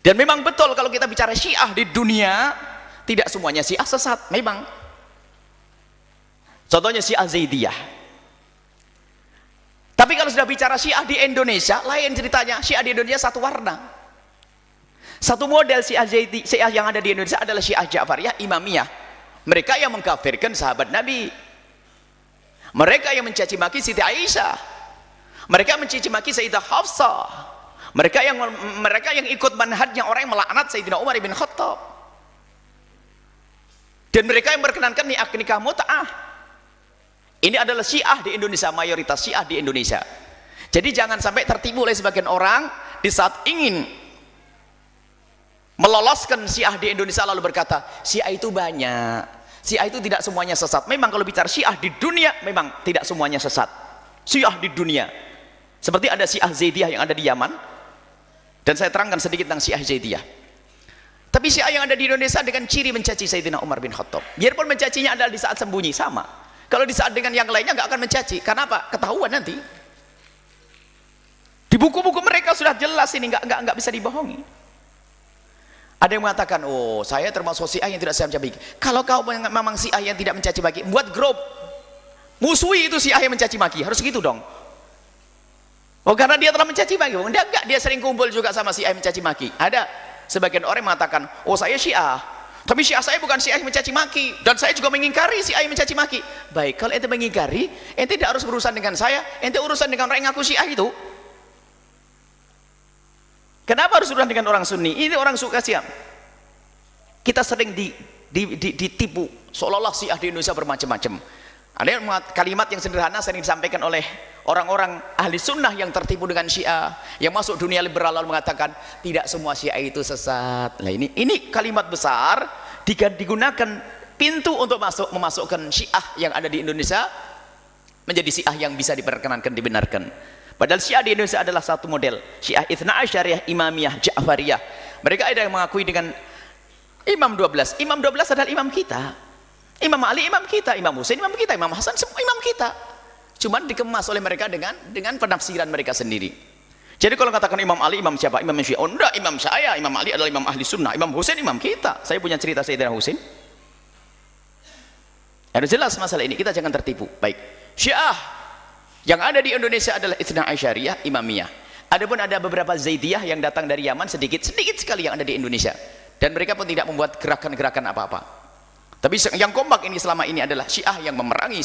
Dan memang betul kalau kita bicara Syiah di dunia, tidak semuanya Syiah sesat, memang. Contohnya Syiah Zaidiyah. Tapi kalau sudah bicara Syiah di Indonesia, lain ceritanya. Syiah di Indonesia satu warna. Satu model Syiah yang ada di Indonesia adalah Syiah Ja'fariyah, Imamiyah. Mereka yang mengkafirkan sahabat Nabi. Mereka yang mencaci maki Siti Aisyah. Mereka mencaci maki Sayyidah Hafsah. Mereka yang ikut manhajnya orang yang melaknat Sayyidina Umar bin Khattab. Dan mereka yang berkenankan nikah mut'ah. Ini adalah Syiah di Indonesia, mayoritas Syiah di Indonesia. Jadi jangan sampai tertipu oleh sebagian orang di saat ingin meloloskan Syiah di Indonesia lalu berkata, Syiah itu banyak. Syiah itu tidak semuanya sesat. Memang kalau bicara Syiah di dunia, memang tidak semuanya sesat. Syiah di dunia. Seperti ada Syiah Zaidiyah yang ada di Yaman. Dan saya terangkan sedikit tentang Syiah Zaidiyah. Tapi Syiah yang ada di Indonesia dengan ciri mencaci Sayyidina Umar bin Khattab. Biarpun mencacinya adalah di saat sembunyi, sama. Kalau di saat dengan yang lainnya nggak akan mencaci. Karena apa? Ketahuan nanti. Di buku-buku mereka sudah jelas ini, nggak bisa dibohongi. Ada yang mengatakan, oh saya termasuk Syiah yang tidak saya mencaci maki. Kalau kau memang Syiah yang tidak mencaci maki, buat grup. Musuhi itu Syiah yang mencaci maki. Harus gitu dong. Oh karena dia telah mencaci maki, enggak, dia sering kumpul juga sama Syiah mencaci maki. Ada sebagian orang mengatakan, oh saya Syiah, tapi Syiah saya bukan Syiah yang mencaci maki, dan saya juga mengingkari Syiah yang mencaci maki. Baik, kalau ente mengingkari, ente tidak harus berurusan dengan saya, ente urusan dengan orang yang ngaku Syiah itu. Kenapa harus urusan dengan orang Sunni? Ini orang suka Syiah. Kita sering ditipu, seolah-olah Syiah di Indonesia bermacam-macam. Ada kalimat yang sederhana sering disampaikan oleh orang-orang ahli sunnah yang tertipu dengan Syiah, yang masuk dunia liberal lalu mengatakan tidak semua Syiah itu sesat. Nah ini kalimat besar digunakan pintu untuk memasukkan Syiah yang ada di Indonesia menjadi Syiah yang bisa diperkenankan, dibenarkan. Padahal Syiah di Indonesia adalah satu model, Syiah Itsna Asyariyah, Imamiyah, Ja'fariyah. Mereka ada yang mengakui dengan Imam 12. Imam 12 adalah imam kita. Imam Ali imam kita, Imam Husain imam kita, Imam Hasan semua imam kita. Cuman dikemas oleh mereka dengan penafsiran mereka sendiri. Jadi kalau katakan Imam Ali imam siapa? Imam Syiah. Oh enggak, imam saya, Imam Ali adalah imam ahli sunnah, Imam Husain imam kita. Saya punya cerita Sayyidina Husain. Harus jelas masalah ini, kita jangan tertipu. Baik, Syiah yang ada di Indonesia adalah Itsna Asyariyah, Imamiyah. Adapun ada beberapa Zaidiyah yang datang dari Yaman, sedikit sekali yang ada di Indonesia. Dan mereka pun tidak membuat gerakan-gerakan apa-apa. Tapi yang kompak ini selama ini adalah Syiah yang memerangi